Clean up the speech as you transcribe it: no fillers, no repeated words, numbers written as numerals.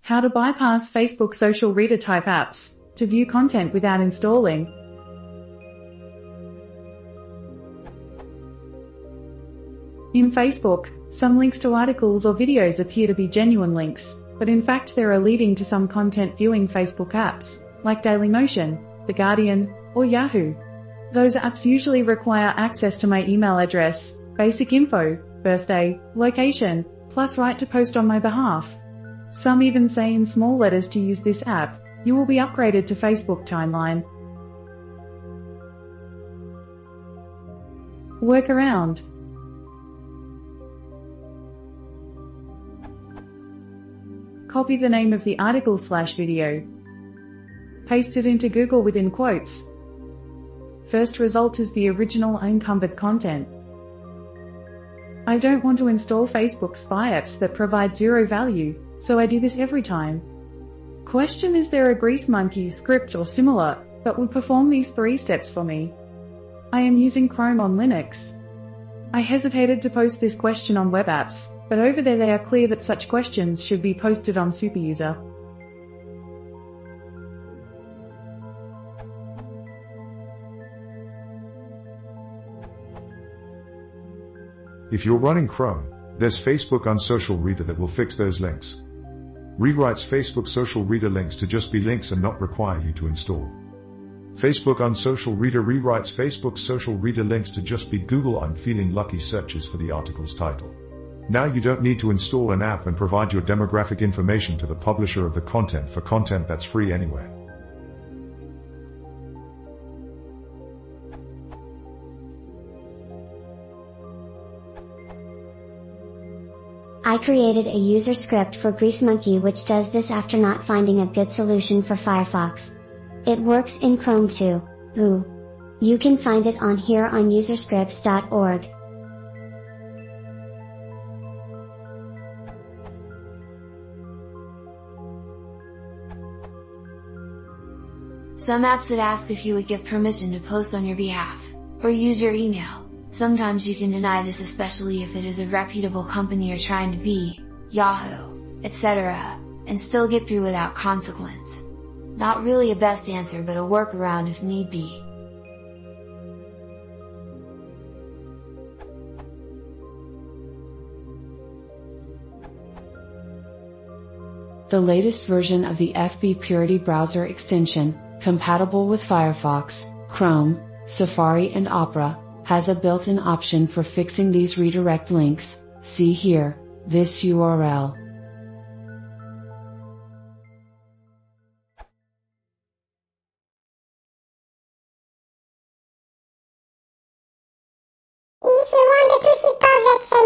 How to bypass Facebook social reader type apps to view content without installing. In Facebook, some links to articles or videos appear to be genuine links, but in fact they are leading to some content viewing Facebook apps, like Dailymotion, The Guardian, or Yahoo. Those apps usually require access to my email address, basic info, birthday, location, plus right to post on my behalf. Some even say in small letters to use this app, you will be upgraded to Facebook timeline. Workaround. Copy the name of the article/video. Paste it into Google within quotes. First result is the original unencumbered content. I don't want to install Facebook spy apps that provide zero value, so I do this every time. Question: is there a greasemonkey script or similar that would perform these 3 steps for me? I am using Chrome on Linux. I hesitated to post this question on web apps, but over there they are clear that such questions should be posted on Superuser. If you're running Chrome, there's Facebook Unsocial Reader that will fix those links. Rewrites Facebook Social Reader links to just be links and not require you to install. Facebook Unsocial Reader rewrites Facebook Social Reader links to just be Google I'm feeling lucky searches for the article's title. Now you don't need to install an app and provide your demographic information to the publisher of the content for content that's free anyway. I created a user script for greasemonkey which does this after not finding a good solution for Firefox. It works in Chrome too. Ooh. You can find it on here on userscripts.org. Some apps that ask if you would give permission to post on your behalf, or use your email. Sometimes you can deny this, especially if it is a reputable company you're trying to be, Yahoo, etc., and still get through without consequence. Not really a best answer, but a workaround if need be. The latest version of the FB Purity browser extension, compatible with Firefox, Chrome, Safari and Opera, has a built-in option for fixing these redirect links. See here, this URL. If you want to see perfection